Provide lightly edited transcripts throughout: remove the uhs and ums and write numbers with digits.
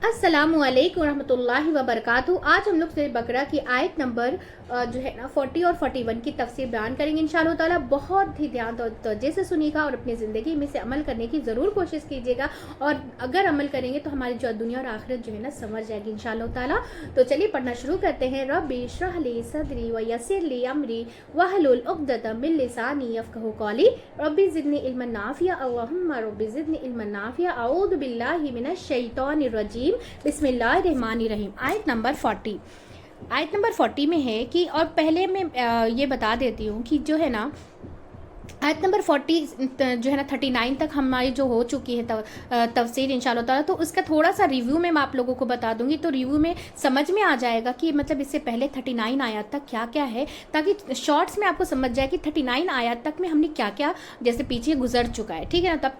अस्सलामु अलैकुम रहमतुल्लाहि व बरकातहू। आज हम लोग सूरह बकरा की आयत नंबर 40 और 41 की तफसीर बयान करेंगे इंशाअल्लाह ताला। बहुत ही ध्यान तवज्जो से सुनिएगा और अपनी ज़िंदगी में से अमल करने की ज़रूर कोशिश कीजिएगा, और अगर अमल करेंगे तो हमारी जो दुनिया और आखिरत जो है ना समझ जाएगी इंशाअल्लाह ताला। तो चलिए पढ़ना शुरू करते हैं। रब्बी इश्रह ली सदरी व यस्सिर ली अमरी वहलुल उक़दतम मिन लिसानी यफ़क़हू क़ौली रब्बी ज़िदनी इल्मन नाफ़िया अल्लाहुम्मा रब्बी ज़िदनी इल्मन नाफ़िया अऊज़ु बिल्लाहि मिनश शैतानिर रजीम बिस्मिल्लाहिर्रहमानिर्रहीम। आयत नंबर 40 में है कि, और पहले मैं ये बता देती हूँ कि जो है ना आयत नंबर 40 जो है ना 39 तक हमारी जो हो चुकी है तफसीर इंशाअल्लाह ताला, तो उसका थोड़ा सा रिव्यू में मैं आप लोगों को बता दूंगी, तो रिव्यू में समझ में आ जाएगा कि मतलब इससे पहले 39 आयत तक क्या क्या है, ताकि शॉर्ट्स में आपको समझ जाए कि 39 आयत तक में हमने क्या क्या जैसे पीछे गुजर चुका है, ठीक है ना। तब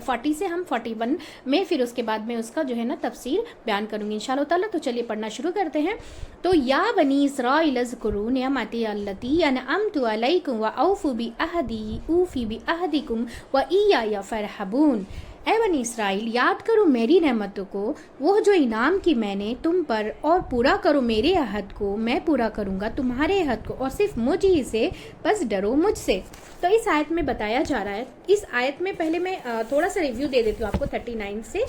40 से हम 41 में फिर उसके बाद में उसका जो है ना तफसीर बयान करूँगी इंशाअल्लाह ताला। तो चलिए पढ़ना शुरू करते हैं। तो या बनी इसराइल अज़्कुरू निअमती अल्लती अनअमतु अलैकुम व औफू बि अहदी ऊफी बि अहदिकुम व इय्या फरहबून। ऐ बनी इसराइल, याद करो मेरी नेमतों को, वो जो इनाम की मैंने तुम पर, और पूरा करो मेरे अहद को, मैं पूरा करूँगा तुम्हारे अहद को, और सिर्फ मुझ ही से, बस डरो मुझसे। तो इस आयत में बताया जा रहा है, इस आयत में पहले मैं थोड़ा सा रिव्यू दे देती हूँ आपको 39 से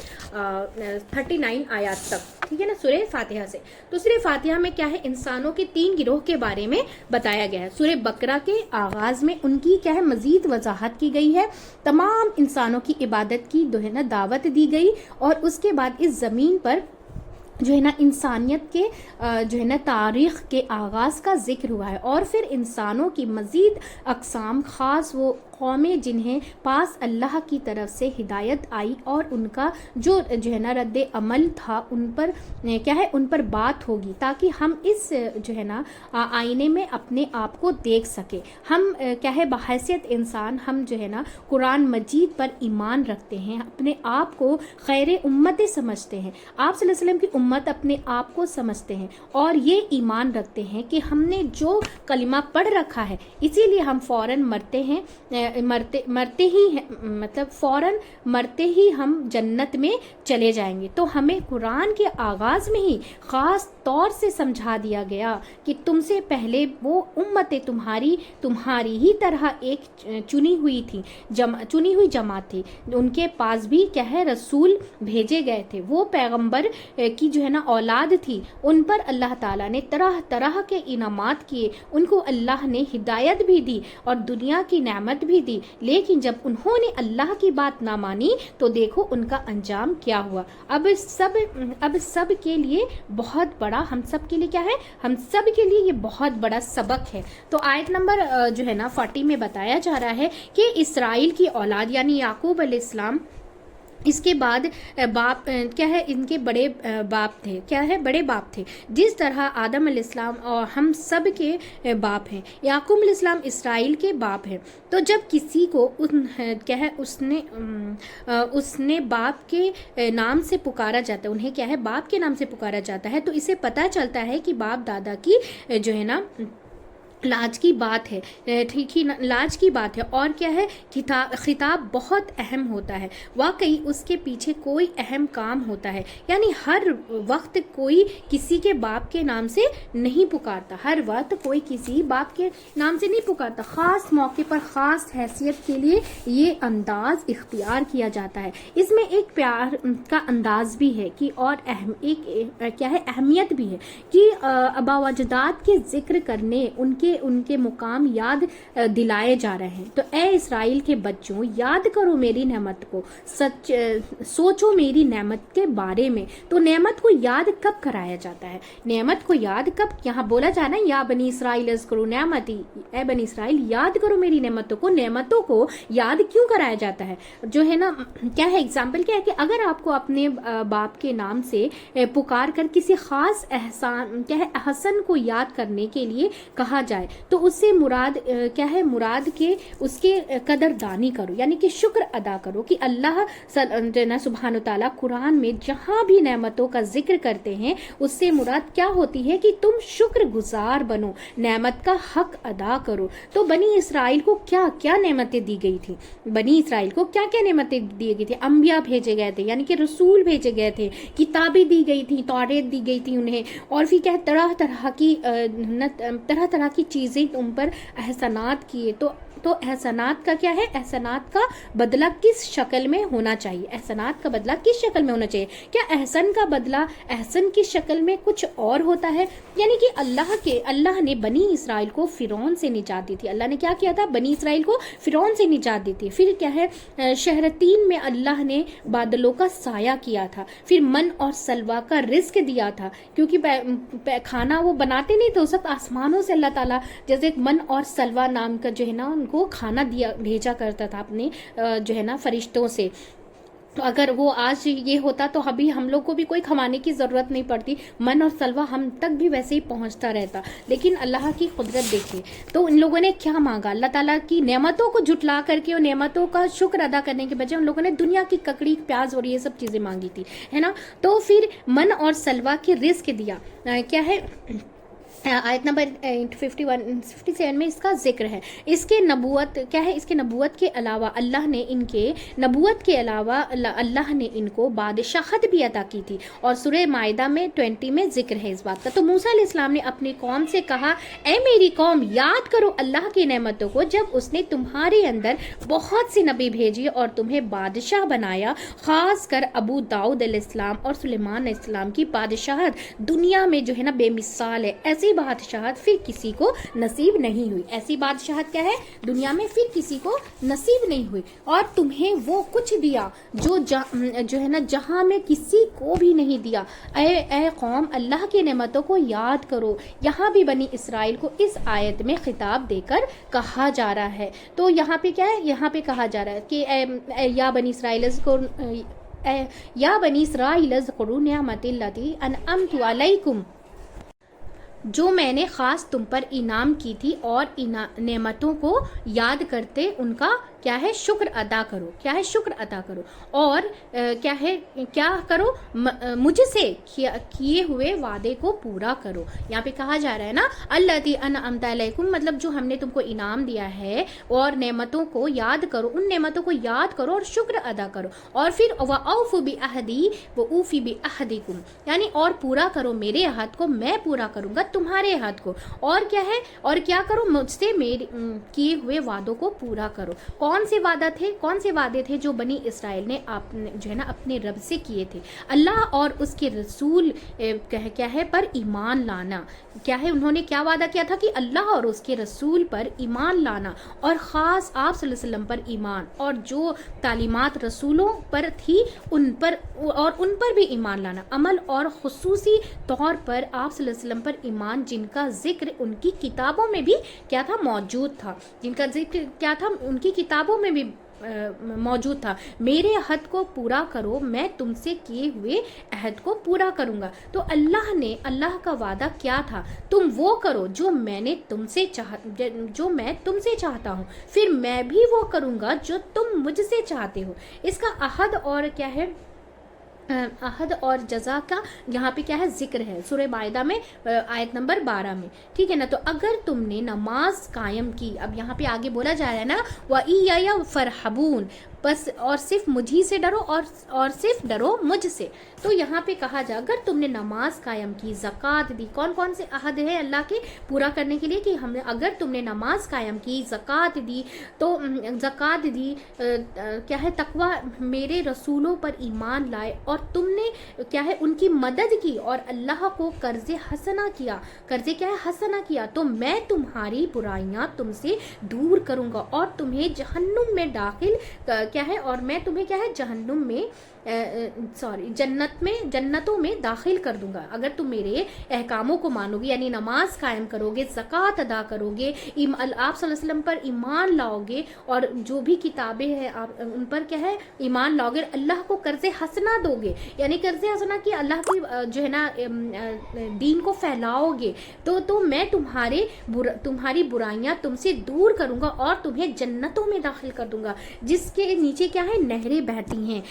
39 आयत तक, ठीक है ना, सूरह फातिहा से। तो सूरह फातिहा में क्या है, इंसानों के 3 गिरोह के बारे में बताया गया है। सूरह बकरा के आगाज में उनकी क्या है मजीद वजाहत की गई है, तमाम इंसानों की इबादत की जो है ना दावत दी गई, और उसके बाद इस ज़मीन पर जो है ना इंसानियत के जो है ना तारीख़ के आगाज़ का जिक्र हुआ है, और फिर इंसानों की मज़ीद अक़साम, ख़ास वो कौमें जिन्हें पास अल्लाह की तरफ से हिदायत आई, और उनका जो है ना रद्द अमल था उन पर क्या है, उन पर बात होगी, ताकि हम इस जो है ना आईने में अपने आप को देख सके। हम क्या है बहैसियत इंसान हम जो है ना कुरान मजीद पर ईमान रखते हैं, अपने आप को खैर उम्मत समझते हैं, आप सल्लल्लाहु अलैहि वसल्लम की उम्मत अपने आप को समझते हैं, और ये ईमान रखते हैं कि हमने जो कलिमा पढ़ रखा है इसीलिए हम फ़ौरन मरते हैं, मरते ही मतलब फ़ौरन मरते ही हम जन्नत में चले जाएंगे। तो हमें कुरान के आगाज़ में ही ख़ास तौर से समझा दिया गया कि तुमसे पहले वो उम्मतें तुम्हारी ही तरह एक चुनी हुई जमात थी, उनके पास भी क्या है रसूल भेजे गए थे, वो पैगंबर की जो है ना औलाद थी, उन पर अल्लाह ताला ने तरह तरह के इनामात किए, उनको अल्लाह ने हिदायत भी दी और दुनिया की नेमत भी दी, लेकिन जब उन्होंने अल्लाह की बात ना मानी तो देखो उनका अंजाम क्या हुआ। अब सब के लिए बहुत बड़ा, हम सब के लिए क्या है, हम सब के लिए ये बहुत बड़ा सबक है। तो आयत नंबर जो है ना 40 में बताया जा रहा है कि इसराइल की औलाद यानी याकूब अलैहिस्सलाम, इसके बाद बाप क्या है, इनके बड़े बाप थे, क्या है बड़े बाप थे, जिस तरह आदम अलैहिस्सलाम और हम सब के बाप हैं, याकूब अलैहिस्सलाम इसराइल के बाप हैं। तो जब किसी को क्या है उसने बाप के नाम से पुकारा जाता है, उन्हें क्या है बाप के नाम से पुकारा जाता है, तो इसे पता चलता है कि बाप दादा की जो है ना लाज की बात है, ठीक ही लाज की बात है, और क्या है खिताब बहुत अहम होता है, वाकई उसके पीछे कोई अहम काम होता है, यानी हर वक्त कोई किसी के बाप के नाम से नहीं पुकारता, हर वक्त कोई किसी बाप के नाम से नहीं पुकारता, ख़ास मौके पर ख़ास हैसियत के लिए ये अंदाज इख्तियार किया जाता है। इसमें एक प्यार का अंदाज भी है कि, और क्या है अहमियत भी है कि आबा-व-अजदाद के जिक्र करने, उनके मुकाम याद दिलाए जा रहे हैं। तो ए इसराइल के बच्चों, याद करो मेरी नेमत को, सोचो मेरी नेमत के बारे में। तो नेमत को याद कब कराया जाता है, नेमत को याद कब, यहाँ बोला जा रहा है या बनी इसराइल अज़्कुरू नेमती, ए बनी इसराइल याद करो मेरी नेमतों को। नेमतों को याद क्यों कराया जाता है, जो है ना क्या है एग्जाम्पल क्या है कि अगर आपको अपने बाप के नाम से पुकार कर किसी खास एहसान क्या है अहसन को याद करने के लिए कहा जाए, جائے تو اس سے مراد کیا ہے، مراد کے اس کے قدردانی کرو، یعنی کہ شکر ادا کرو کہ اللہ سبحانہ و تعالیٰ قرآن میں جہاں بھی نعمتوں کا ذکر کرتے ہیں اس سے مراد کیا ہوتی ہے کہ تم شکر گزار بنو، نعمت کا حق ادا کرو۔ تو بنی اسرائیل کو کیا کیا نعمتیں دی گئی تھی، بنی اسرائیل کو کیا کیا نعمتیں دی گئی تھی، انبیاء بھیجے گئے تھے، یعنی کہ رسول بھیجے گئے تھے، کتابیں دی گئی تھی، توریت دی گئی تھی انہیں، اور پھر کیا طرح طرح کی چیزیں ان پر احسانات کیے۔ تو احسانات کا کیا ہے، احسانات کا بدلہ کس شکل میں ہونا چاہیے، احسانات کا بدلہ کس شکل میں ہونا چاہیے؟ کیا احسن کا بدلہ احسن کی شکل میں کچھ اور ہوتا ہے؟ یعنی کہ اللہ نے بنی اسرائیل کو فرعون سے نجات دی تھی، اللہ نے کیا کیا تھا، بنی اسرائیل کو فرعون سے نجات دی تھی۔ پھر کیا ہے، شہر تین میں اللہ نے بادلوں کا سایہ کیا تھا، پھر من اور سلوا کا رزق دیا تھا، کیونکہ کھانا وہ بناتے نہیں تھے اس وقت، آسمانوں سے اللہ تعالیٰ جیسے من اور سلوا نام کا جو ہے نا ان کو کھانا بھیجا کرتا تھا اپنے جو ہے نا فرشتوں سے۔ تو اگر وہ آج یہ ہوتا تو ابھی ہم لوگ کو بھی کوئی کھوانے کی ضرورت نہیں پڑتی، من اور سلوا ہم تک بھی ویسے ہی پہنچتا رہتا، لیکن اللہ کی قدرت دیکھیے۔ تو ان لوگوں نے کیا مانگا، اللہ تعالیٰ کی نعمتوں کو جھٹلا کر کے اور نعمتوں کا شکر ادا کرنے کے بجائے ان لوگوں نے دنیا کی ککڑی پیاز اور یہ سب چیزیں مانگی تھی، ہے نا۔ تو پھر من اور سلوا کی رزق دیا، کیا ہے آیت نمبر 57 میں اس کا ذکر ہے۔ اس کے نبوت کیا ہے، اس کے نبوت کے علاوہ اللہ نے ان کو بادشاہت بھی عطا کی تھی، اور سورہ مائدہ میں 20 میں ذکر ہے اس بات کا۔ تو موسیٰ علیہ السلام نے اپنی قوم سے کہا، اے میری قوم، یاد کرو اللہ کی نعمتوں کو جب اس نے تمہارے اندر بہت سی نبی بھیجی اور تمہیں بادشاہ بنایا، خاص کر ابو داؤد علیہ السلام اور سلیمان علیہ السلام کی بادشاہت دنیا میں جو ہے نا بے مثال ہے۔ ایسی بادشاہت پھر کسی کو نصیب نہیں ہوئی، ایسی بادشاہت کیا ہے، دنیا میں پھر کسی کو نصیب نہیں ہوئی۔ اور تمہیں وہ کچھ دیا جو ہے نا جہاں میں کسی کو بھی نہیں دیا۔ اے قوم، اللہ کی نعمتوں کو یاد کرو۔ یہاں بھی بنی اسرائیل کو اس آیت میں خطاب دے کر کہا جا رہا ہے۔ تو یہاں پہ کیا ہے، یہاں پہ کہا جا رہا ہے کہ یا بنی اسرائیل اذکروا نعمتی التی انعمت علیکم، جو میں نے خاص تم پر انعام کی تھی، اور نعمتوں کو یاد کرتے ان کا کیا ہے، شکر ادا کرو، کیا ہے، شکر ادا کرو، اور کیا ہے، کیا کرو، مجھ سے کیے ہوئے وعدے کو پورا کرو۔ یہاں پہ کہا جا رہا ہے نا التی انعمت علیکم، مطلب جو ہم نے تم کو انعام دیا ہے، اور نعمتوں کو یاد کرو، ان نعمتوں کو یاد کرو اور شکر ادا کرو، اور پھر وَأَوْفُوا بِعَهْدِي وَأُوفِ بِعَهْدِكُمْ، یعنی اور پورا کرو میرے عہد کو، میں پورا کروں گا تمہارے عہد کو، اور کیا ہے، اور کیا کرو، مجھ سے میرے کیے ہوئے وعدوں کو پورا کرو۔ کون سے وعدے تھے جو بنی اسرائیل نے جو ہے نا اپنے رب سے کیے تھے؟ اللہ اور اس کے رسول کیا ہے پر ایمان لانا، کیا ہے، انہوں نے کیا وعدہ کیا تھا کہ اللہ اور اس کے رسول پر ایمان لانا، اور خاص آپ صلی اللہ علیہ وسلم پر ایمان، اور جو تعلیمات رسولوں پر تھی ان پر بھی ایمان لانا، عمل اور خصوصی طور پر آپ صلی اللہ علیہ وسلم پر ایمان، جن کا ذکر ان کی کتابوں میں بھی کیا تھا، موجود تھا، جن کا ذکر کیا تھا ان کی کتابوں میں بھی موجود تھا۔ میرے عہد کو پورا کرو، میں تم سے کیے ہوئے عہد کو پورا کروں گا۔ تو اللہ کا وعدہ کیا تھا، تم وہ کرو جو میں تم سے چاہتا ہوں، پھر میں بھی وہ کروں گا جو تم مجھ سے چاہتے ہو۔ اس کا عہد اور کیا ہے، عہد اور جزا کا یہاں پہ کیا ہے، ذکر ہے سورہ مائدہ میں آیت نمبر 12 میں، ٹھیک ہے نا۔ تو اگر تم نے نماز قائم کی، اب یہاں پہ آگے بولا جا رہا ہے نا وَإِيَّیَ فَارْحَبُونَ، بس اور صرف مجھی سے ڈرو، اور صرف ڈرو مجھ سے۔ تو یہاں پہ کہا جا اگر تم نے نماز قائم کی، زکوٰۃ دی، کون سے عہد ہے اللہ کے پورا کرنے کے لیے کہ اگر تم نے نماز قائم کی، زکوٰۃ دی، تو زکوٰۃ دی، کیا ہے، تقویٰ، میرے رسولوں پر ایمان لائے، اور تم نے کیا ہے ان کی مدد کی، اور اللہ کو قرض حسنہ کیا، قرض کیا ہے، حسنہ کیا، تو میں تمہاری برائیاں تم سے دور کروں گا، اور تمہیں جہنم میں داخل کیا ہے، اور میں تمہیں کیا ہے، جہنم میں जन्नतों में दाखिल कर दूंगा अगर तुम मेरे अहकामों को मानोगे, यानी नमाज कायम करोगे, ज़कात अदा करोगे, आप सल्लल्लाहु अलैहि वसल्लम पर ईमान लाओगे और जो भी किताबें हैं आप उन पर क्या है ईमान लाओगे, अल्लाह को कर्ज़े हसना दोगे, यानी कर्ज़े हसना कि अल्लाह की जो है ना दीन को फैलाओगे, तो मैं तुम्हारी बुराइयां तुमसे दूर करूंगा और तुम्हें जन्नतों में दाखिल कर दूंगा जिसके नीचे क्या है नहरें बहती हैं,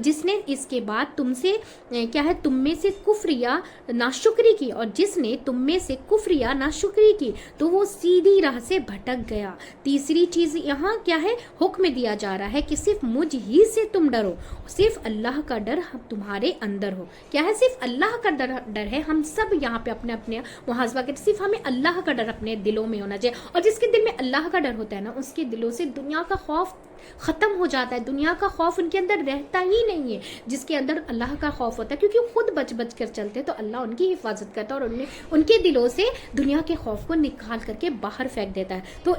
जिसने इसके बाद तुमसे क्या है तुम में से कुफ्र या नाशुक्री की, और जिसने तुम में से कुफ्र या नाशुक्री की तो वो सीधी राह से भटक गया। तीसरी चीज यहाँ क्या है हुक्म दिया जा रहा है कि सिर्फ मुझ ही से तुम डरो, सिर्फ अल्लाह का डर तुम्हारे अंदर हो। क्या है सिर्फ अल्लाह का डर है। हम सब यहाँ पे अपने अपने मुहासबा करते, सिर्फ हमें अल्लाह का डर अपने दिलों में होना चाहिए, और जिसके दिल में अल्लाह का डर होता है ना उसके दिलों से दुनिया का खौफ ख़त्म हो जाता है, दुनिया का खौफ उनके अंदर रहता ही नहीं है। जिसके अंदर अल्लाह का खौफ होता है, क्योंकि वो खुद बच बच कर चलते हैं तो अल्लाह उनकी हिफाजत करता है और उनके दिलों से दुनिया के खौफ को निकाल करके बाहर फेंक देता है। तो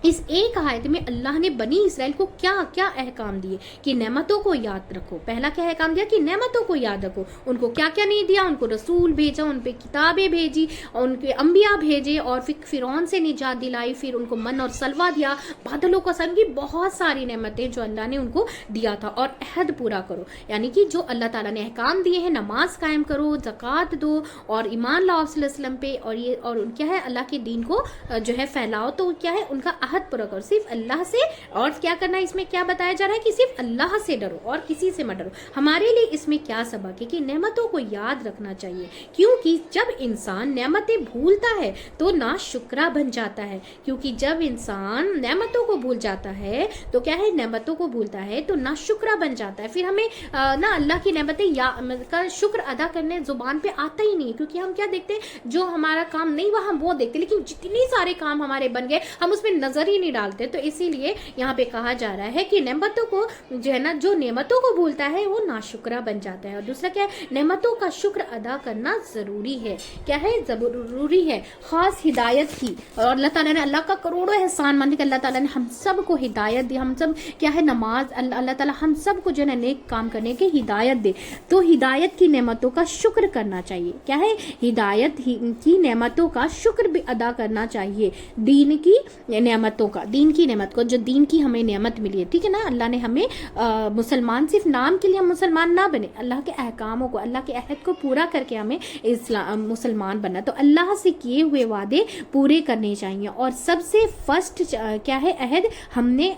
इस एक आयत में अल्लाह ने बनी इसराइल को क्या क्या अहकाम दिए कि नेमतों को याद रखो। पहला क्या अहकाम दिया कि नेमतों को याद रखो। उनको क्या क्या नहीं दिया, उनको रसूल भेजा, उन पे किताबें भेजी, उनके अंबिया भेजे और फिर फिरौन से निजात दिलाई, फिर उनको मन और सलवा दिया, बादलों का सन की बहुत सारी नेमतें जो अल्लाह ने उनको दिया था। और अहद पूरा करो, यानी कि जो अल्लाह ताला ने अहकाम दिए हैं, नमाज कायम करो, ज़कात दो और ईमान लाओ वसल्लम पे, और क्या है अल्लाह के दीन को जो है फैलाओ। तो क्या है उनका अहद पूरा करो सिर्फ अल्लाह से। और क्या करना है इसमें क्या बताया जा रहा है कि सिर्फ अल्लाह से डरो और किसी से मत डरो। हमारे लिए इसमें क्या सबक है कि नेमतों को याद रखना चाहिए, क्योंकि जब इंसान नेमतें भूलता है तो ना शुक्रा बन जाता है। क्योंकि जब इंसान नेमतों को भूल जाता है तो क्या है नेमतों को भूलता है तो ना शुक्रा बन जाता है। फिर हमें ना अल्लाह की नेमतें का शुक्र अदा करने जुबान पे आता ही नहीं, क्योंकि हम क्या देखते हैं जो हमारा काम नहीं हुआ हम वो देखते, लेकिन जितने सारे काम हमारे बन गए हम उसमें नजर ही नहीं डालते। तो इसीलिए यहाँ पे कहा जा रहा है कि नेमतों को जो है ना जो नेमतों को भूलता है वो नाशुक्रा बन जाता है। और दूसरा क्या है नेमतों का शुक्र अदा करना जरूरी है। क्या है जरूरी है खास हिदायत की। और अल्लाह ताला ने अल्लाह का करोड़ों एहसान माने कि अल्लाह ताला ने हम सब को हिदायत दी। हम सब क्या है नमाज अल्लाह ताला हम सब को जो है नेक काम करने की हिदायत दे, तो हिदायत की नेमतों का शुक्र करना चाहिए। क्या है हिदायत की नेमतों का शुक्र भी अदा करना चाहिए। दीन की नेमतों का, दीन की नेमत को, जो दीन की हमें नेमत मिली है, ठीक है ना। अल्लाह ने हमें मुसलमान सिर्फ नाम के लिए हम मुसलमान ना बने, अल्लाह के अहकामों को अल्लाह के अहद को पूरा करके हमें मुसलमान बनना। तो अल्लाह से किए हुए वादे पूरे करने चाहिए। और सबसे फर्स्ट क्या है अहद हमने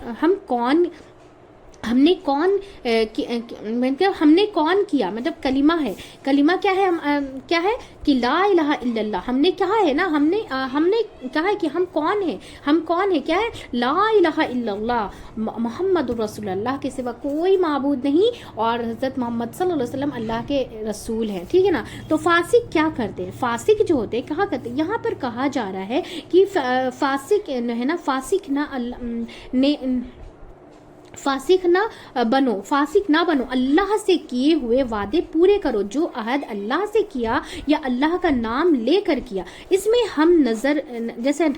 कौन किया, मतलब कलिमा है। कलिमा क्या है क्या है कि ला इलाहा इल्लल्लाह। हमने कहा है ना हमने कहा है कि हम कौन है क्या है ला इलाहा इल्लल्लाह मोहम्मदुर रसूलुल्लाह के सिवा कोई माबूद नहीं और हज़रत मोहम्मद सल्लल्लाहु अलैहि वसल्लम अल्लाह के रसूल हैं, ठीक है ना। तो फासिक क्या करते हैं, फासिक जो होते हैं कहाँ करते हैं, यहाँ पर कहा जा रहा है कि फासिक है ना, फासिक ना बनो, अल्लाह से किए हुए वादे पूरे करो। जो अहद अल्लाह से किया या अल्लाह का नाम लेकर किया, इसमें हम जैसे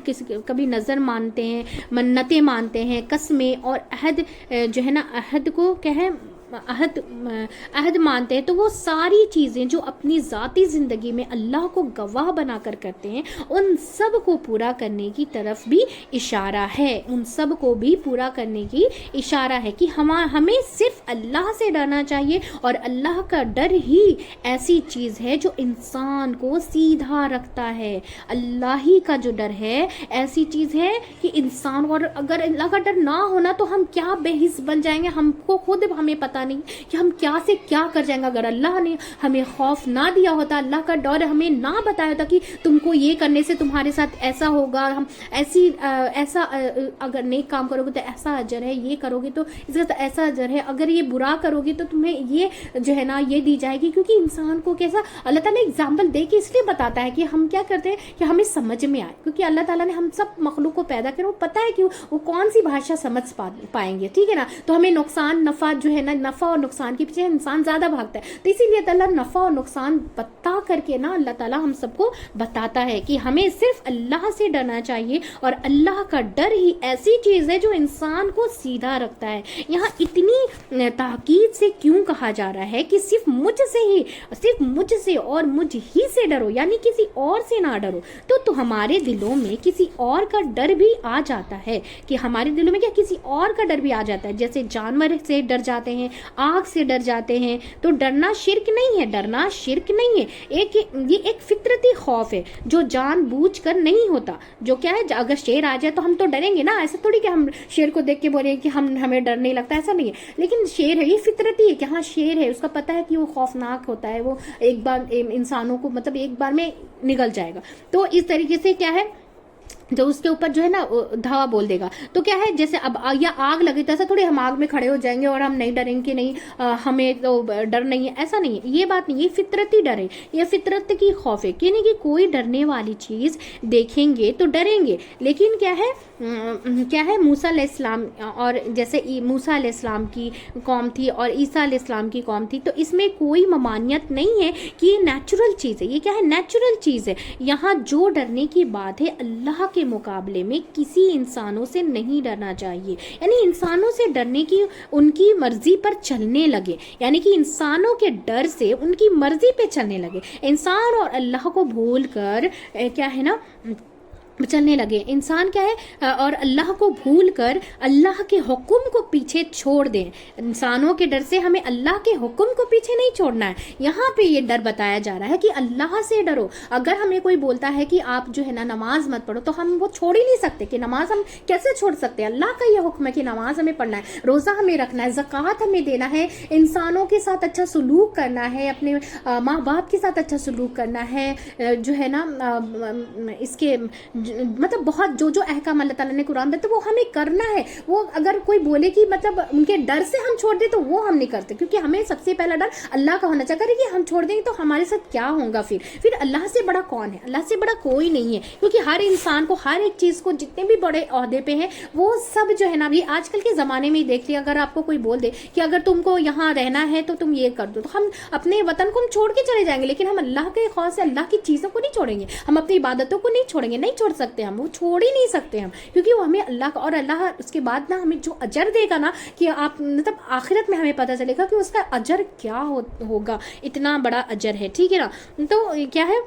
कभी नज़र मानते हैं, मन्नतें मानते हैं, कसमें और अहद जो है ना अहद को क्या है अहद मानते हैं, तो वो सारी चीज़ें जो अपनी ज़ाती ज़िंदगी में अल्लाह को गवाह बनाकर करते हैं उन सब को पूरा करने की तरफ भी इशारा है। उन सब को भी पूरा करने की इशारा है कि हमें सिर्फ अल्लाह से डरना चाहिए। और अल्लाह का डर ही ऐसी चीज़ है जो इंसान को सीधा रखता है। अल्लाह ही का जो डर है ऐसी चीज़ है कि इंसान, और अगर अल्लाह का डर ना होना तो हम क्या बेहिस बन जाएंगे, हमको खुद हमें पता नहीं कि हम क्या से क्या कर जाएंगे। अगर अल्लाह ने हमें खौफ ना दिया होता, अल्लाह का डर हमें ना बताया होता कि तुमको ये करने से तुम्हारे साथ ऐसा होगा, हम ऐसा अगर नेक काम करोगे तो ऐसा अजर है, ये करोगे तो इसका ऐसा अजर है, अगर ये बुरा करोगे तो तुम्हें ये जो है ना ये दी जाएगी। क्योंकि इंसान को कैसा अल्लाह ताला एग्जाम्पल दे के इसलिए बताता है कि हम क्या करते हैं कि हमें समझ में आए, क्योंकि अल्लाह ताला ने हम सब मखलूक को पैदा किया, वो पता है कि वो कौन सी भाषा समझ पाएंगे, ठीक है ना। तो हमें नुकसान नफ़ा जो है ना नफ़ा और नुकसान के पीछे इंसान ज़्यादा भागता है। तो इसीलिए ताला नफ़ा और नुकसान बता करके ना अल्लाह ताला हम सबको बताता है कि हमें सिर्फ अल्लाह से डरना चाहिए, और अल्लाह का डर ही ऐसी चीज़ है जो इंसान को सीधा रखता है। यहाँ इतनी ताकीद से क्यों कहा जा रहा है कि सिर्फ मुझसे ही, सिर्फ मुझसे और मुझ ही से डरो, यानी किसी और से ना डरो। तो हमारे दिलों में किसी और का डर भी आ जाता है, कि हमारे दिलों में क्या किसी और का डर भी आ जाता है। जैसे जानवर से डर जाते हैं, आग से डर जाते हैं। तो डरना शिर्क नहीं है, डरना शिर्क नहीं है, ये एक फितरती खौफ है जो जानबूझकर नहीं होता। जो क्या है, अगर शेर आ जाए तो हम तो डरेंगे ना, ऐसा थोड़ी कि हम शेर को देख के बोले कि हमें डर नहीं लगता, ऐसा नहीं है। लेकिन शेर है, ये फितरती है कि हाँ शेर है, उसका पता है कि वो खौफनाक होता है, वो एक बार इंसानों को मतलब एक बार में निगल जाएगा। तो इस तरीके से क्या है, जो उसके ऊपर जो है ना धावा बोल देगा। तो क्या है, जैसे अब या आग लगी तो ऐसा थोड़ी हम आग में खड़े हो जाएंगे और हम नहीं डरेंगे कि नहीं हमें तो डर नहीं है, ऐसा नहीं है, ये बात नहीं। ये फितरती डर है, ये फितरत की खौफ है कि नहीं कि कोई डरने वाली चीज़ देखेंगे तो डरेंगे। लेकिन क्या है मूसा अलैहिस्सलाम, और जैसे मूसा अलैहिस्सलाम की कौम थी और ईसा अलैहिस्सलाम की कौम थी, तो इसमें कोई ममानियत नहीं है कि ये नेचुरल चीज़ है। ये क्या है, नेचुरल चीज़ है। यहाँ जो डरने की बात है, अल्लाह के मुकाबले में किसी इंसानों से नहीं डरना चाहिए। यानी इंसानों से डरने की, उनकी मर्जी पर चलने लगे, यानी कि इंसानों के डर से उनकी मर्जी पे चलने लगे, इंसान और अल्लाह को भूल कर क्या है ना चलने लगे। इंसान क्या है, और अल्लाह को भूल कर अल्लाह के हुक्म को पीछे छोड़ दें। इंसानों के डर से हमें अल्लाह के हुक्म को पीछे नहीं छोड़ना है। यहाँ पे ये डर बताया जा रहा है कि अल्लाह से डरो। अगर हमें कोई बोलता है कि आप जो है ना नमाज मत पढ़ो, तो हम वो छोड़ ही नहीं सकते कि नमाज हम कैसे छोड़ सकते हैं। अल्लाह का ये हुक्म है कि नमाज हमें पढ़ना है, रोज़ा हमें रखना है, ज़कात हमें देना है, इंसानों के साथ अच्छा सलूक करना है, अपने माँ बाप के साथ अच्छा सलूक करना है, जो है ना इसके मतलब बहुत जो अहकाम अल्लाह ताला ने कुरान में, तो वो हमें करना है। वो अगर कोई बोले कि मतलब उनके डर से हम छोड़ दें, तो वो हम नहीं करते, क्योंकि हमें सबसे पहला डर अल्लाह का होना चाहिए कि हम छोड़ देंगे तो हमारे साथ क्या होगा। फिर अल्लाह से बड़ा कौन है, अल्लाह से बड़ा कोई नहीं है। क्योंकि हर इंसान को, हर एक चीज़ को, जितने भी बड़े ओहदे पे हैं, वो सब जो है ना, अभी आजकल के ज़माने में ही देख लिया, अगर आपको कोई बोल दे कि अगर तुमको यहाँ रहना है तो तुम ये कर दो, तो हम अपने वतन को हम छोड़ के चले जाएंगे। लेकिन हम अल्लाह के खौफ से अल्लाह की चीज़ों को नहीं छोड़ेंगे, हम अपनी इबादतों को नहीं छोड़ेंगे, नहीं छोड़ सकते हम, वो छोड़ ही नहीं सकते हम, क्योंकि वो हमें अल्लाह का, और अल्लाह उसके बाद ना हमें जो अजर देगा ना, कि आप मतलब आखिरत में हमें पता चलेगा कि उसका अजर क्या होगा, इतना बड़ा अजर है। ठीक है ना। तो क्या है,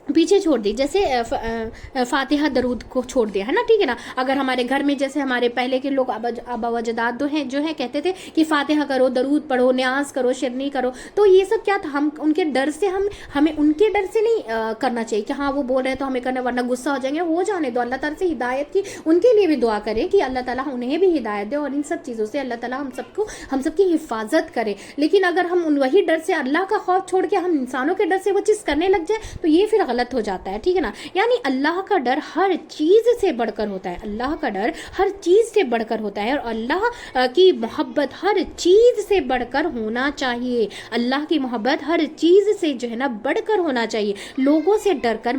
पीछे छोड़ दी, जैसे फातिहा दरूद को छोड़ दिया है ना, ठीक है ना। अगर हमारे घर में, जैसे हमारे पहले के लोग आबा वजदाद जो है कहते थे कि फातिहा करो, दरूद पढ़ो, न्याज करो, शिरनी करो, तो ये सब क्या था, हम उनके डर से, हमें उनके डर से नहीं करना चाहिए कि हाँ वो बोल रहे हैं तो हमें करना, वरना गुस्सा हो जाएंगे, हो जाने दो। अल्लाह ताला से हिदायत की, उनके लिए भी दुआ करें कि अल्लाह ताला उन्हें भी हिदायत दे, और इन सब चीज़ों से अल्लाह ताला हम सबकी हिफाजत करे। लेकिन अगर हम वही डर से, अल्लाह का खौफ छोड़ के हम इंसानों के डर से वो चीज़ करने लग जाए, तो ये फिर गलत हो जाता है। ठीक है ना। यानी अल्लाह का डर हर चीज से बढ़कर होता है, अल्लाह का डर हर चीज से बढ़कर होता है, और अल्लाह की मोहब्बत हर चीज से बढ़कर होना चाहिए। अल्लाह की मोहब्बत हर चीज से जो है ना बढ़कर होना चाहिए। लोगों से डरकर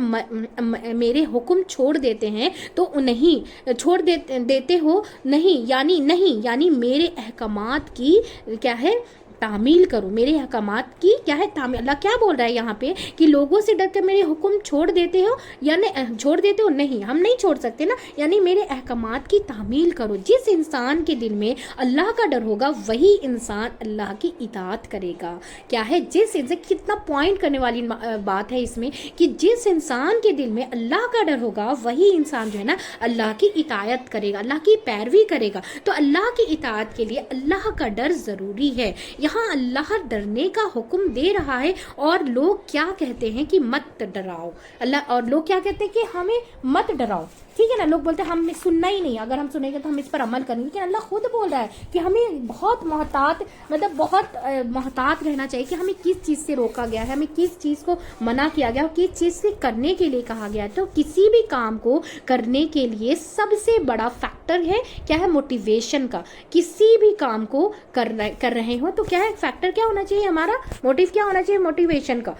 मेरे हुक्म छोड़ देते हैं, तो नहीं छोड़ देते हो, यानी मेरे अहकामात की क्या है, तामील करो। मेरे अहकामात की क्या है, तामील। अल्लाह क्या बोल रहा है यहाँ पे कि लोगों से डर कर मेरे हुक्म छोड़ देते हो, यानी छोड़ देते हो, नहीं हम नहीं छोड़ सकते ना, यानी मेरे अहकामात की तामील करो। जिस इंसान के दिल में अल्लाह का डर होगा, वही इंसान अल्लाह की इताअत करेगा। क्या है, जिस इंसान, कितना पॉइंट करने वाली बात है इसमें, कि जिस इंसान के दिल में अल्लाह का डर होगा, वही इंसान जो है ना अल्लाह की इताअत करेगा, अल्लाह की पैरवी करेगा। तो अल्लाह की इताअत के लिए अल्लाह का डर ज़रूरी है। यहाँ अल्लाह डरने का हुक्म दे रहा है, और लोग क्या कहते हैं कि मत डराओ अल्लाह, और लोग क्या कहते हैं कि हमें मत डराओ। ठीक है ना। लोग बोलते हैं हमें सुनना ही नहीं, अगर हम सुनेंगे तो हम इस पर अमल करेंगे। लेकिन अल्लाह खुद बोल रहा है कि हमें बहुत मोहतात, मतलब बहुत मोहतात रहना चाहिए कि हमें किस चीज़ से रोका गया है, हमें किस चीज़ को मना किया गया, किस चीज़ से करने के लिए कहा गया है। तो किसी भी काम को करने के लिए सबसे बड़ा फैक्टर है क्या है, मोटिवेशन का। किसी भी काम को कर रहे हो तो क्या है, फैक्टर क्या होना चाहिए, हमारा मोटिव क्या होना चाहिए, मोटिवेशन का।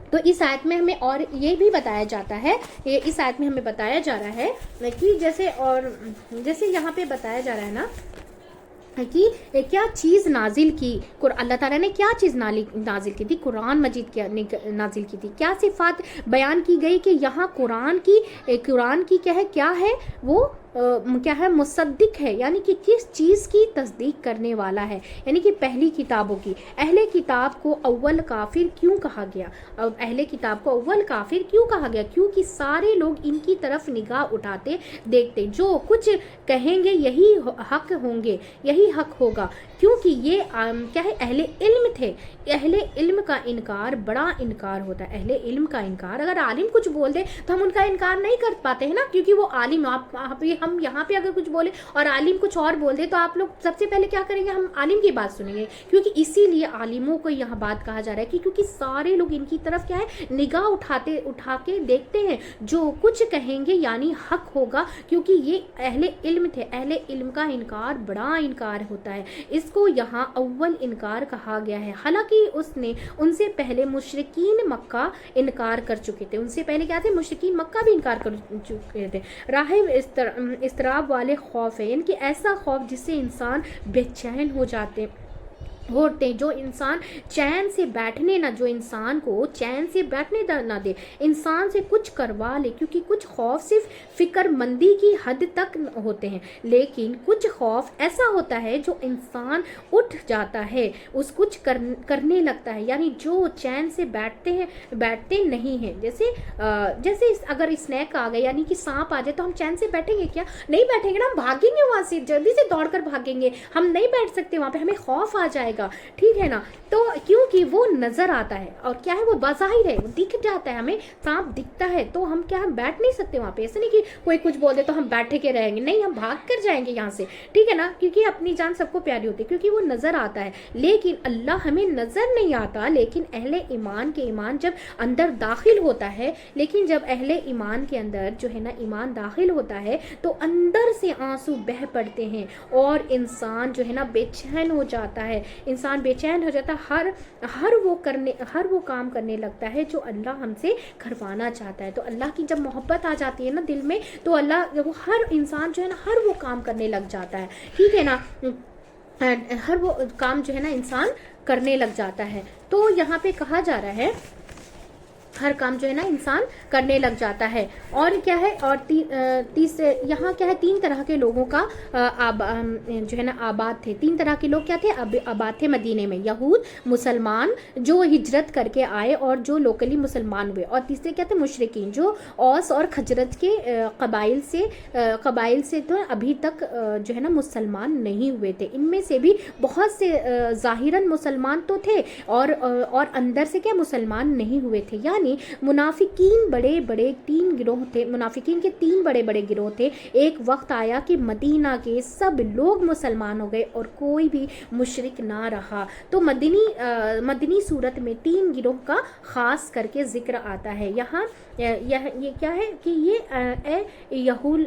तो इस आयत में हमें और ये भी बताया जाता है, इस आयत में हमें बताया जा रहा है कि जैसे यहाँ पे बताया जा रहा है ना कि क्या चीज़ नाजिल की, अल्लाह ताला ने क्या चीज़ नाजिल की थी, कुरान मजीद नाजिल की थी। क्या सिफ़ात बयान की गई कि यहाँ कुरान की क्या है वो क्या है, मुसद्दिक है, यानी कि किस चीज़ की तस्दीक करने वाला है, यानी कि पहली किताबों की। अहले किताब को अव्वल काफिर क्यों कहा गया? अब अहले किताब को अव्वल काफिर क्यों कहा गया? क्योंकि सारे लोग इनकी तरफ निगाह उठाते देखते, जो कुछ कहेंगे यही हक होंगे, यही हक होगा, क्योंकि ये क्या है, अहले इल्म थे। अहले इल्म का इनकार बड़ा इनकार होता है। अहले इल्म का इनकार, अगर आलिम कुछ बोल दे तो हम उनका इनकार नहीं कर पाते हैं ना, क्योंकि वो आलिम। हम यहाँ पे अगर कुछ बोले और आलिम कुछ और बोल दे तो आप लोग सबसे पहले क्या करेंगे, हम आलिम की बात सुनेंगे। क्योंकि इसीलिए आलिमों को यहाँ बात कहा जा रहा है कि क्योंकि सारे लोग इनकी तरफ क्या है, निगाह उठा के देखते हैं, जो कुछ कहेंगे यानी हक होगा, क्योंकि ये अहले इल्म थे। अहले इल्म का इनकार बड़ा इनकार होता है, इसको यहाँ अव्वल इनकार कहा गया है। हालांकि उनसे पहले मुशरिकीन मक्का इनकार कर चुके थे। उनसे पहले क्या थे, मुशरिकीन मक्का भी इनकार कर चुके थे। राहिब इस्तराब वाले खौफ है, यानी कि ऐसा खौफ जिससे इंसान बेचैन होते, जो इंसान चैन से बैठने ना, जो इंसान को चैन से बैठने ना दे, इंसान से कुछ करवा ले। क्योंकि कुछ खौफ सिर्फ फिक्रमंदी की हद तक होते हैं, लेकिन कुछ खौफ ऐसा होता है जो इंसान उठ जाता है, कुछ करने लगता है, यानी जो चैन से बैठते नहीं हैं। जैसे अगर स्नैक आ गए, यानी कि सांप आ जाए, तो हम चैन से बैठेंगे क्या? नहीं बैठेंगे ना, हम भागेंगे वहां से, जल्दी से दौड़कर भागेंगे, हम नहीं बैठ सकते वहां पे, हमें खौफ आ जाएगा, ठीक है ना। तो क्योंकि वो नजर आता है और क्या है, वो बाज़ाहिर है, वो दिख जाता है, हमें सांप दिखता है, तो हम क्या, हम बैठ नहीं सकते वहां पे। ऐसे नहीं कि कोई कुछ बोल दे तो हम बैठे के रहेंगे, नहीं, हम भाग कर जाएंगे यहाँ से, ठीक है ना, क्योंकि अपनी जान सबको प्यारी होती है, क्योंकि वो नजर आता है। लेकिन अल्लाह हमें नजर नहीं आता, लेकिन अहले ईमान के ईमान जब अंदर दाखिल होता है, लेकिन जब अहले ईमान के अंदर जो है ना ईमान दाखिल होता है, तो अंदर से आंसू बह पड़ते हैं और इंसान जो है ना बेचैन हो जाता है। इंसान बेचैन हो जाता है, हर वो काम करने लगता है जो अल्लाह हमसे करवाना चाहता है। तो अल्लाह की जब मोहब्बत आ जाती है ना दिल में, तो अल्लाह वो हर इंसान जो है ना हर वो काम करने लग जाता है, ठीक है ना, हर वो काम जो है ना इंसान करने लग जाता है। तो यहाँ पे कहा जा रहा है हर काम जो है ना इंसान करने लग जाता है। और क्या है, और तीसरे यहाँ क्या है, 3 तरह के लोगों का जो है ना आबाद थे। 3 तरह के लोग क्या थे, आबाद थे मदीने में, यहूद, मुसलमान जो हिजरत करके आए और जो लोकली मुसलमान हुए, और तीसरे क्या थे, मुशरिकीन जो औस और खजरत के कबाइल से तो अभी तक जो है ना मुसलमान नहीं हुए थे। इनमें से भी बहुत से ज़ाहिरन मुसलमान तो थे और अंदर से क्या मुसलमान नहीं हुए थे। यानी मुनाफिकीन बड़े बड़े 3 गिरोह थे, मुनाफिकीन के 3 बड़े बड़े गिरोह थे। एक वक्त आया कि मदीना के सब लोग मुसलमान हो गए और कोई भी मुशरिक ना रहा। तो मदनी सूरत में 3 गिरोह का खास करके जिक्र आता है। यहाँ ये क्या है कि ये यहूल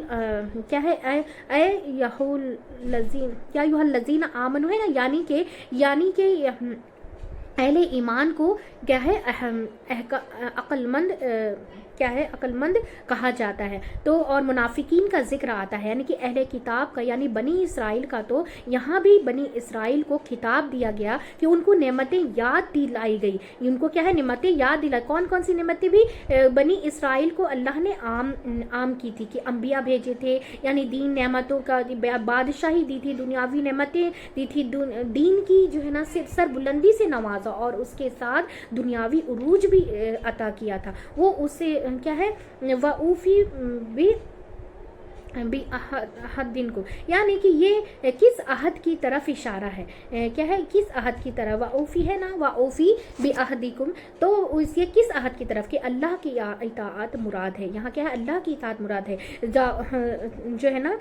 लजीन आमनु है ना, यानी कि अहले ईमान को क्या है, अक्लमंद कहा जाता है। तो और मुनाफिकीन का जिक्र आता है, यानी कि अहले किताब का, यानी बनी इसराइल का। तो यहाँ भी बनी इसराइल को खिताब दिया गया कि उनको नेमतें याद दिलाई गई। उनको क्या है, नेमतें याद दिलाई। कौन कौन सी नेमतें भी बनी इसराइल को अल्लाह ने आम की थी, कि अंबिया भेजे थे, यानी दीन नेमतों का बादशाही दी थी, दुनियावी नेमतें दी थी, दीन की जो है ना सर बुलंदी से नवाजा और उसके साथ दुनियावी उरूज भी अता किया था। वो उसे क्या है, वऊफी भी अहद दिन को, यानी कि ये किस अहद की तरफ इशारा है, क्या है, किस अहद की तरफ, वऊफी है ना, वऊफी भी अहदिकुम। तो ये किस अहद की तरफ, कि अल्लाह की इताअत मुराद है। यहाँ क्या है, अल्लाह की इताअत मुराद है। जो है ना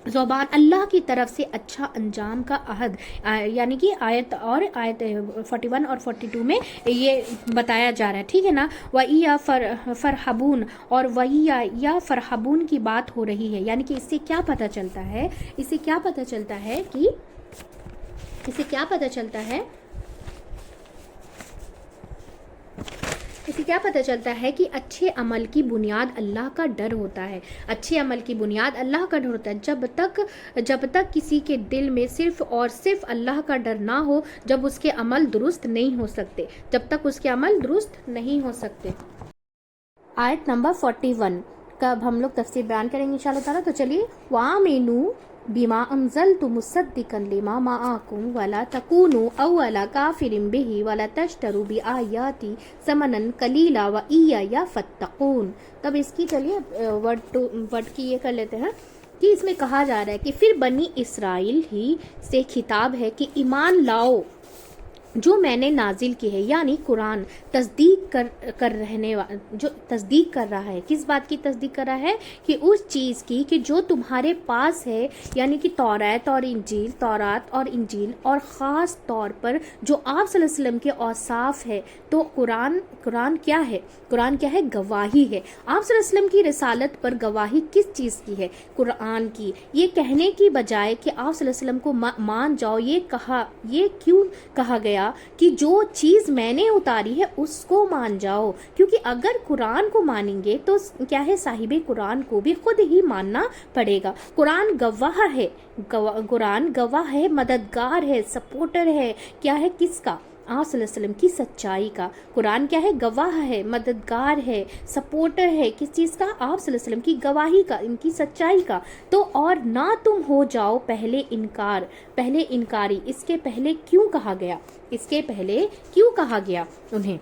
ज़ुबान अल्लाह की तरफ से अच्छा अंजाम का अहद, यानी कि आयत 41 और 42 में ये बताया जा रहा है, ठीक है ना। वइया फरहबून, और वइया या फरहबून की बात हो रही है। यानी कि इससे क्या पता चलता है سے کیا پتہ چلتا ہے کہ اچھے عمل کی بنیاد اللہ کا ڈر ہوتا ہے. اچھے عمل کی بنیاد اللہ کا ڈر ہوتا ہے. جب تک کسی کے دل میں صرف اور صرف اللہ کا ڈر نہ ہو، جب اس کے عمل درست نہیں ہو سکتے، جب تک اس کے عمل درست نہیں ہو سکتے. آیت نمبر 41 کا اب ہم لوگ تفسیر بیان کریں گے انشاءاللہ تعالیٰ. تو چلیے، وَآمِنُوا بِمَا أَنزَلْتُ مُصَدِّقًا لِمَا مَعَكُمْ وَلَا تَكُونُوا أَوَّلَ كَافِرٍ بِهِ وَلَا تَشْتَرُوا بِآيَاتِي ثَمَنًا قَلِيلًا وَإِيَّايَ فَاتَّقُونِ. تب اس کی چلیے ورڈ کی یہ کر لیتے ہیں کہ اس میں کہا جا رہا ہے کہ پھر بنی اسرائیل ہی سے خطاب ہے کہ ایمان لاؤ جو میں نے نازل کی ہے، یعنی قرآن تصدیق جو تصدیق کر رہا ہے. کس بات کی تصدیق کر رہا ہے؟ کہ اس چیز کی کہ جو تمہارے پاس ہے، یعنی کہ تورات اور انجیل اور خاص طور پر جو آپ صلی اللہ علیہ وسلم کے اوصاف ہے. تو قرآن کیا ہے؟ قرآن کیا ہے؟ گواہی ہے. آپ صلی اللہ علیہ وسلم کی رسالت پر گواہی کس چیز کی ہے؟ قرآن کی. یہ کہنے کی بجائے کہ آپ صلی اللہ علیہ وسلم کو مان جاؤ، یہ کیوں کہا گیا کہ جو چیز میں نے اتاری ہے اس کو مان جاؤ؟ کیونکہ اگر قرآن کو مانیں گے تو کیا ہے، صاحب قرآن کو بھی خود ہی ماننا پڑے گا. قرآن گواہ ہے، مددگار ہے، سپورٹر ہے. کیا ہے؟ کس کا؟ آپ صلی اللہ علیہ وسلم کی سچائی کا. قرآن کیا ہے؟ گواہ ہے، مددگار ہے، سپورٹر ہے. کس چیز کا؟ آپ صلی اللہ علیہ وسلم کی گواہی کا، ان کی سچائی کا. تو اور نہ تم ہو جاؤ پہلے انکاری. اس کے پہلے کیوں کہا گیا؟ انہیں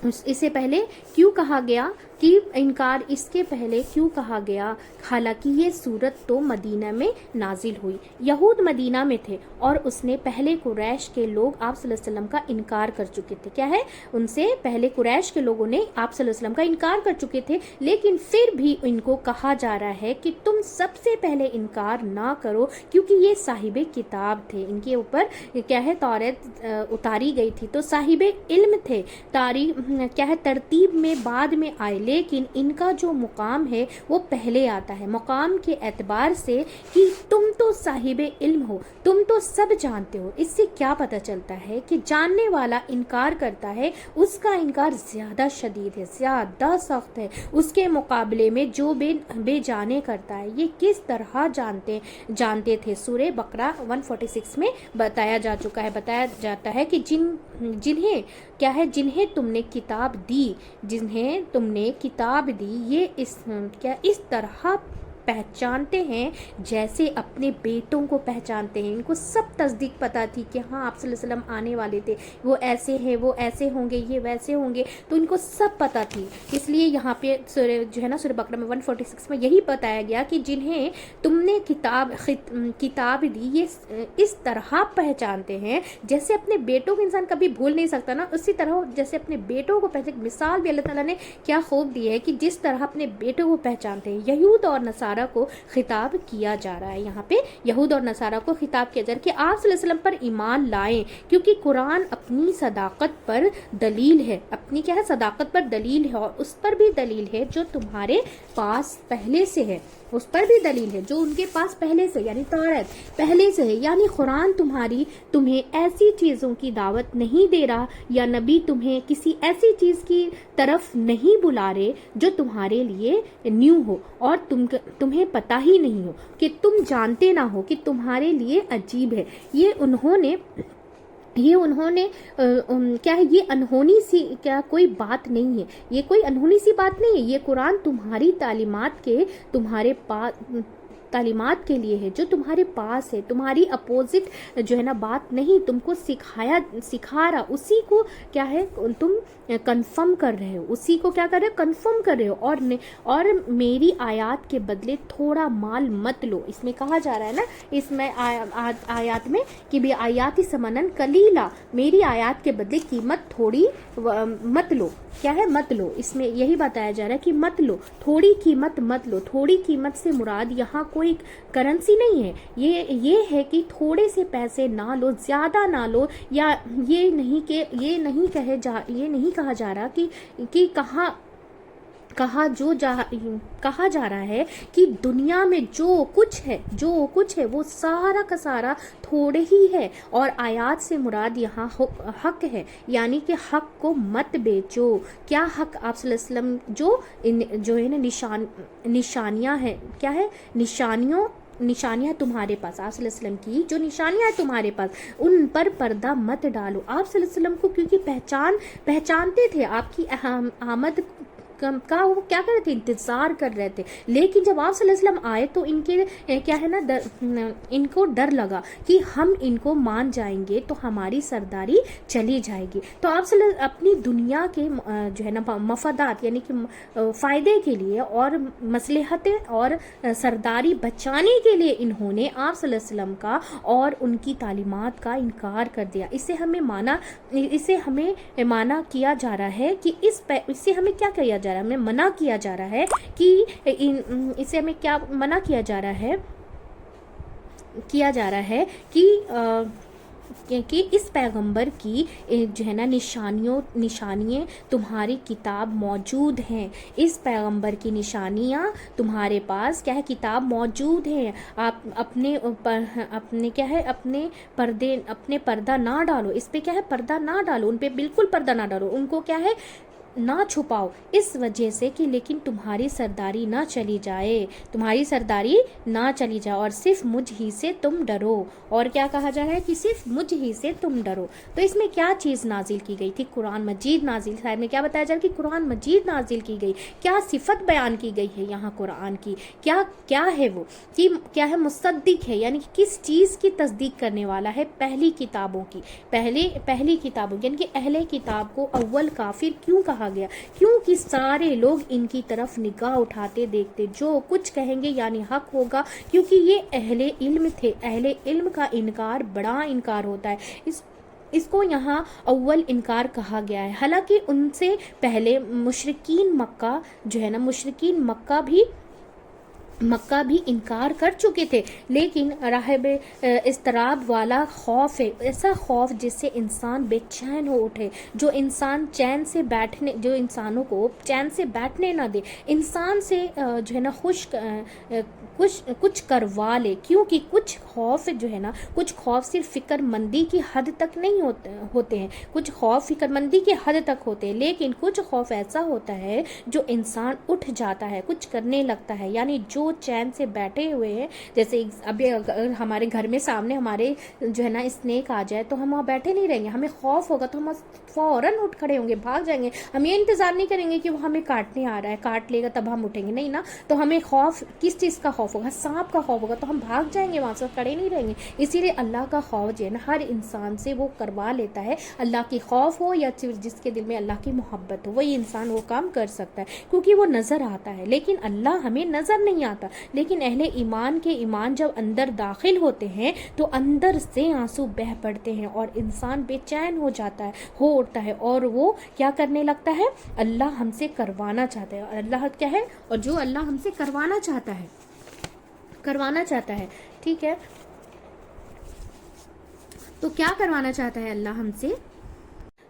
اس سے پہلے کیوں کہا گیا کہ انکار؟ اس کے پہلے کیوں کہا گیا؟ حالانکہ یہ صورت تو مدینہ میں نازل ہوئی. یہود مدینہ میں تھے اور اس نے پہلے قریش کے لوگ آپ صلی اللہ علیہ وسلم کا انکار کر چکے تھے. کیا ہے؟ ان سے پہلے قریش کے لوگوں نے آپ صلی اللہ علیہ وسلم کا انکار کر چکے تھے. لیکن پھر بھی ان کو کہا جا رہا ہے کہ تم سب سے پہلے انکار نہ کرو، کیونکہ یہ صاحب کتاب تھے. ان کے اوپر کیا ہے؟ تورات اتاری گئی تھی، تو صاحب علم تھے. کیا ہے؟ ترتیب میں بعد میں آئے، لیکن ان کا جو مقام ہے وہ پہلے آتا ہے. مقام کے اعتبار سے کہ تم تو صاحب علم ہو، تم تو سب جانتے ہو. اس سے کیا پتہ چلتا ہے کہ جاننے والا انکار کرتا ہے، اس کا انکار زیادہ شدید ہے، زیادہ سخت ہے اس کے مقابلے میں جو بے جانے کرتا ہے. یہ کس طرح جانتے تھے؟ سورہ بقرہ 146 میں بتایا جاتا ہے کہ جنہیں تم نے کتاب دی یہ اس طرح پہچانتے ہیں جیسے اپنے بیٹوں کو پہچانتے ہیں. ان کو سب تصدیق پتہ تھی کہ ہاں آپ صلی اللہ علیہ وسلم آنے والے تھے، وہ ایسے ہیں، وہ ایسے ہوں گے، یہ ویسے ہوں گے. تو ان کو سب پتہ تھی. اس لیے یہاں پہ سورہ بقرہ میں 146 میں یہی بتایا گیا کہ جنہیں تم نے کتاب دی یہ اس طرح پہچانتے ہیں جیسے اپنے بیٹوں کو. انسان کبھی بھول نہیں سکتا نا، اسی طرح جیسے اپنے بیٹوں کو پہچان. مثال بھی اللہ تعالیٰ نے کیا خوب دی ہے کہ جس طرح اپنے بیٹوں کو پہچانتے ہیں. یہود اور نصارہ کو خطاب کیا جا رہا ہے. یہاں پہ یہود اور نصارہ کو خطاب کیا جا رہا ہے کہ آپ صلی اللہ علیہ وسلم پر ایمان لائیں، کیونکہ قرآن اپنی صداقت پر دلیل ہے. اپنی کیا ہے؟ صداقت پر دلیل ہے. اور اس پر بھی دلیل ہے جو تمہارے پاس پہلے سے ہے. اس پر بھی دلیل ہے جو ان کے پاس پہلے سے، یعنی تورات پہلے سے ہے. یعنی قرآن تمہیں ایسی چیزوں کی دعوت نہیں دے رہا، یا نبی تمہیں کسی ایسی چیز کی طرف نہیں بلا رہے جو تمہارے لیے نیو ہو اور تمہیں پتہ ہی نہیں ہو، کہ تم جانتے نہ ہو، کہ تمہارے لیے عجیب ہے. یہ انہوں نے کیا ہے؟ یہ انہونی سی کیا کوئی بات نہیں ہے. یہ کوئی انہونی سی بات نہیں ہے. یہ قرآن تمہاری تعلیمات کے لیے ہے، جو تمہارے پاس ہے. تمہاری اپوزٹ جو ہے نا بات نہیں، تم کو سکھا رہا، اسی کو کیا ہے تم کنفرم کر رہے ہو. اسی کو کیا کر رہے ہو؟ کنفرم کر رہے ہو. اور میری آیات کے بدلے تھوڑا مال مت لو. اس میں کہا جا رہا ہے نا، اس میں آیات میں کہ بھی آیات سمنن کلیلا، میری آیات کے بدلے قیمت تھوڑی مت لو. کیا ہے؟ مت لو. اس میں یہی بتایا جا رہا ہے کہ مت لو، تھوڑی قیمت مت لو. تھوڑی قیمت سے مراد یہاں کوئی کرنسی نہیں ہے. یہ ہے کہ تھوڑے سے پیسے نہ لو، زیادہ نہ لو. یا یہ نہیں کہا جا رہا کہ کہا جا رہا ہے کہ دنیا میں جو کچھ ہے وہ سارا کا سارا تھوڑے ہی ہے، اور آیات سے مراد یہاں حق ہے، یعنی کہ حق کو مت بیچو۔ کیا حق؟ آپ صلی اللہ علیہ وسلم جو ہے نا نشانیاں ہیں، کیا ہے؟ نشانیاں تمہارے پاس، آپ صلی اللہ علیہ وسلم کی جو نشانیاں ہیں تمہارے پاس، ان پر پردہ مت ڈالو۔ آپ صلی اللہ علیہ وسلم کو کیونکہ پہچانتے تھے آپ کی آمد کا، وہ کیا کر رہے تھے؟ انتظار کر رہے تھے، لیکن جب آپ صلی اللہ علیہ وسلم آئے تو ان کے کیا ہے نا ان کو ڈر لگا کہ ہم ان کو مان جائیں گے تو ہماری سرداری چلی جائے گی، تو آپ صلی اللہ اپنی دنیا کے جو ہے نا مفادات یعنی کہ فائدے کے لیے اور مصلحتیں اور سرداری بچانے کے لیے انہوں نے آپ صلی اللہ علیہ وسلم کا اور ان کی تعلیمات کا انکار کر دیا۔ اسے ہمیں مانا کیا جا رہا ہے کہ اسے ہمیں کیا کیا جا رہا ہے؟ ہمیں منع کیا جا رہا ہے کہ اسے ہمیں کیا منع کیا جا رہا ہے کہ اس پیغمبر کی جو ہے نا نشانیاں تمہاری کتاب موجود ہیں، اس پیغمبر کی نشانیاں تمہارے پاس کیا ہے؟ کتاب موجود ہیں۔ آپ اپنے کیا ہے؟ اپنے پردہ نہ ڈالو، اس پہ کیا ہے؟ پردہ نہ ڈالو، ان پہ بالکل پردہ نہ ڈالو، ان کو کیا ہے؟ نہ چھپاؤ، اس وجہ سے کہ لیکن تمہاری سرداری نہ چلی جائے اور صرف مجھ ہی سے تم ڈرو۔ اور کیا کہا جا رہا ہے؟ کہ صرف مجھ ہی سے تم ڈرو۔ تو اس میں کیا چیز نازل کی گئی تھی؟ قرآن مجید نازل، صاحب میں کیا بتایا جا رہا ہے کہ قرآن مجید نازل کی گئی، کیا صفت بیان کی گئی ہے یہاں قرآن کی، کیا ہے وہ؟ کہ کیا ہے؟ مصدق ہے، یعنی کہ کس چیز کی تصدیق کرنے والا ہے؟ پہلی کتابوں کی، یعنی کہ اہل کتاب کو اول کافر کیوں کہا گیا؟ کیونکہ سارے لوگ ان کی طرف نگاہ اٹھاتے دیکھتے، جو کچھ کہیں گے یعنی حق ہوگا، کیونکہ یہ اہل علم تھے۔ اہل علم کا انکار بڑا انکار ہوتا ہے، اس کو یہاں اول انکار کہا گیا ہے۔ حالانکہ ان سے پہلے مشرکین مکہ بھی انکار کر چکے تھے، لیکن راہب اضطراب والا خوف ہے، ایسا خوف جس سے انسان بے چین ہو اٹھے، جو انسانوں کو چین سے بیٹھنے نہ دے، انسان سے جو ہے نا کچھ کروا لے، کیونکہ کچھ خوف جو ہے نا، کچھ خوف صرف فکر مندی کی حد تک نہیں ہوتے ہیں، کچھ خوف فکر مندی کی حد تک ہوتے ہیں، لیکن کچھ خوف ایسا ہوتا ہے جو انسان اٹھ جاتا ہے، کچھ کرنے لگتا ہے، یعنی جو چین سے بیٹھے ہوئے ہیں، جیسے ابھی اگر ہمارے گھر میں سامنے ہمارے جو ہے نا اسنیک آ جائے تو ہم وہاں بیٹھے نہیں رہیں گے، ہمیں خوف ہوگا تو ہم فوراً اٹھ کھڑے ہوں گے، بھاگ جائیں گے، ہم یہ انتظار نہیں کریں گے کہ وہ ہمیں کاٹنے آ رہا ہے، کاٹ لے گا تب ہم اٹھیں گے، نہیں نا۔ تو ہمیں خوف کس چیز کا خوف ہوگا؟ سانپ کا خوف ہوگا، تو ہم بھاگ جائیں گے، وہاں سے کھڑے نہیں رہیں گے۔ اسی لیے اللہ کا خوف جو ہے نا ہر انسان سے وہ کروا لیتا ہے، اللہ کی خوف ہو یا جس کے دل میں اللہ کی محبت ہو، وہی انسان وہ کام کر سکتا ہے، کیونکہ وہ نظر آتا ہے، لیکن اللہ ہمیں نظر نہیں آتا۔ لیکن اہل ایمان کے ایمان جب اندر داخل ہوتے ہیں تو اندر سے آنسو بہہ پڑتے ہیں اور انسان بے چین ہو جاتا ہے، ہو اٹھتا ہے، اور وہ کیا کرنے لگتا ہے؟ اللہ ہم سے کروانا چاہتا ہے، اور اللہ کیا ہے؟ اور جو اللہ ہم سے کروانا چاہتا ہے، ٹھیک ہے، تو کیا کروانا چاہتا ہے اللہ ہم سے؟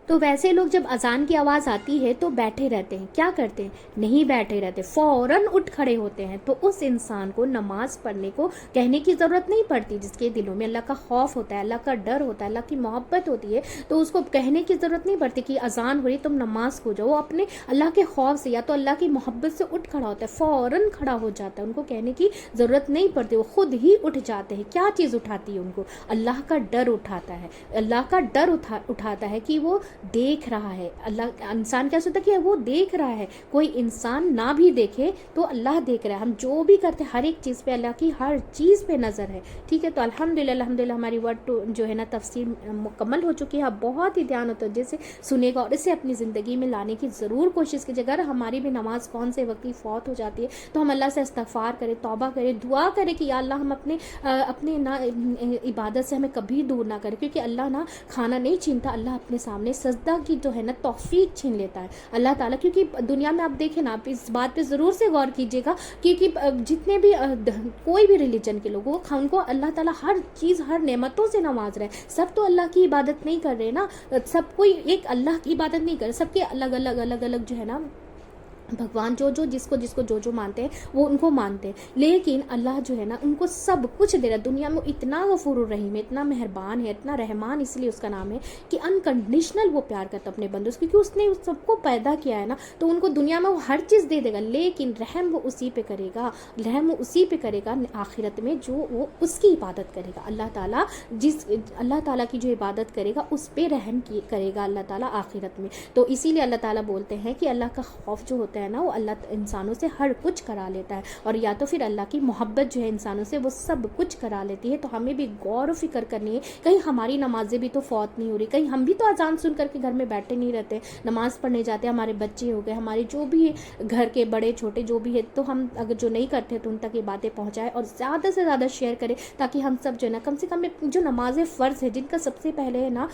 تو ویسے لوگ جب اذان کی آواز آتی ہے تو بیٹھے رہتے ہیں، کیا کرتے ہیں؟ نہیں بیٹھے رہتے، فوراً اٹھ کھڑے ہوتے ہیں۔ تو اس انسان کو نماز پڑھنے کو کہنے کی ضرورت نہیں پڑتی، جس کے دلوں میں اللہ کا خوف ہوتا ہے، اللہ کا ڈر ہوتا ہے، اللہ کی محبت ہوتی ہے، تو اس کو کہنے کی ضرورت نہیں پڑتی کہ اذان ہو رہی تم نماز کو جاؤ۔ وہ اپنے اللہ کے خوف سے یا تو اللہ کی محبت سے اٹھ کھڑا ہوتا ہے، فوراً کھڑا ہو جاتا ہے، ان کو کہنے کی ضرورت نہیں پڑتی، وہ خود ہی اٹھ جاتے ہیں۔ کیا چیز اٹھاتی ہے ان کو؟ اللہ کا ڈر اٹھاتا ہے، اللہ کا ڈر اٹھاتا ہے کہ وہ دیکھ رہا ہے۔ اللہ انسان کیا سوچتا ہے کہ وہ دیکھ رہا ہے، کوئی انسان نہ بھی دیکھے تو اللہ دیکھ رہا ہے، ہم جو بھی کرتے ہیں ہر ایک چیز پہ اللہ کی ہر چیز پہ نظر ہے، ٹھیک ہے۔ تو الحمدللہ ہماری ورڈ جو ہے نا تفسیر مکمل ہو چکی ہے، آپ بہت ہی دھیان و توجہ سے سنے گا اور اسے اپنی زندگی میں لانے کی ضرور کوشش کیجیے گا۔ اگر ہماری بھی نماز کون سے وقت فوت ہو جاتی ہے تو ہم اللہ سے استغفار کریں، توبہ کریں، دعا کریں کہ یا اللہ ہم اپنے نا عبادت سے ہمیں کبھی دور نہ کریں، کیونکہ اللہ نا کھانا نہیں چھینتا، اللہ اپنے سامنے سجدہ کی جو ہے نا توفیق چھین لیتا ہے اللہ تعالیٰ۔ کیونکہ دنیا میں آپ دیکھیں نا، آپ اس بات پہ ضرور سے غور کیجیے گا، کیونکہ جتنے بھی کوئی بھی ریلیجن کے لوگ ان کو اللہ تعالیٰ ہر چیز ہر نعمتوں سے نواز رہے ہیں، سب تو اللہ کی عبادت نہیں کر رہے نا، سب کوئی ایک اللہ کی عبادت نہیں کر رہے، سب کے الگ الگ جو ہے نا भगवान जो जिसको जो मानते हैं वो उनको मानते हैं, लेकिन अल्लाह जो है ना उनको सब कुछ दे रहा है दुनिया में। इतना गफूर रहीम है, इतना मेहरबान है, इतना रहमान इसलिए उसका नाम है कि अनकंडीशनल वो प्यार करता अपने बंदों से, क्योंकि उसने उस सबको पैदा किया है ना, तो उनको दुनिया में वो हर चीज़ दे देगा, लेकिन रहम वो उसी पे करेगा, रहम वो उसी पे करेगा आखिरत में जो वो उसकी इबादत करेगा। अल्लाह ताला की जो इबादत करेगा उस पर रहम करेगा अल्लाह ताला आखिरत में। तो इसीलिए अल्लाह ताला बोलते हैं कि अल्लाह का खौफ जो होता है ना वो अल्लाह इंसानों से हर कुछ करा लेता है, और या तो फिर अल्लाह की मोहब्बत जो है इंसानों से वो सब कुछ करा लेती है। तो हमें भी गौर व फिक्र करनी है, कहीं हमारी नमाजें भी तो फौत नहीं हो रही, कहीं हम भी तो अजान सुन करके घर में बैठे नहीं रहते, नमाज़ पढ़ने जाते हैं, हमारे बच्चे हो गए, हमारे जो भी घर के बड़े छोटे जो भी है, तो हम अगर जो नहीं करते तो उन तक ये बातें पहुँचाएँ और ज़्यादा से ज़्यादा शेयर करें, ताकि हम सब जो है ना कम से कम जो नमाज़ें फ़र्ज़ है जिनका सबसे पहले है ना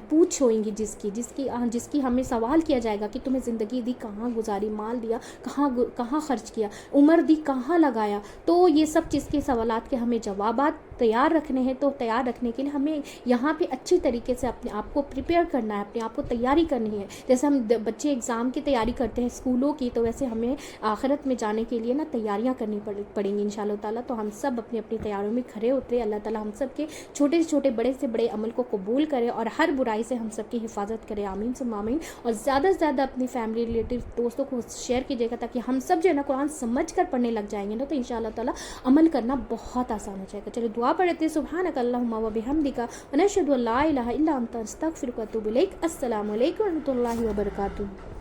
पूछ होएंगी, जिसकी हमें सवाल किया जाएगा कि तुम्हें ज़िंदगी दी कहाँ गुजारी, माल दिया कहाँ खर्च किया, उम्र दी कहाँ लगाया, तो ये सब चीज़ के सवालात के हमें जवाबात तैयार रखने हैं। तो तैयार रखने के लिए हमें यहाँ पे अच्छी तरीके से अपने आप को प्रिपेयर करना है, अपने आप को तैयारी करनी है। जैसे हम बच्चे एग्ज़ाम की तैयारी करते हैं स्कूलों की, तो वैसे हमें आखिरत में जाने के लिए ना तैयारियाँ करनी पड़ेंगी इंशाअल्लाह ताला। तो हम सब अपनी अपनी तैयारियों में खड़े उतरे। अल्लाह ताला हम सब के छोटे से छोटे बड़े से बड़े अमल को कबूल करे और हर बुराई से हम सब की हिफाजत करे, आमीन सुम्मा आमीन। और ज़्यादा से ज़्यादा अपनी फैमिली रिलेटिव दोस्तों को शेयर कीजिएगा, ताकि हम सब जो है ना कुरान समझ कर पढ़ने लग जाएंगे ना, तो इंशाअल्लाह ताला अमल करना बहुत आसान हो जाएगा। चलिए दुआ पढ़ते हैं। सुब्हानक अल्लाहुम्मा व बिहम्दिका व नशहदु अल्ला इलाहा इल्ला अंता अस्तगफिरुका व अतूबु इलैक। अस्सलामु अलैकुम व रहमतुल्लाहि व बरकातुहू।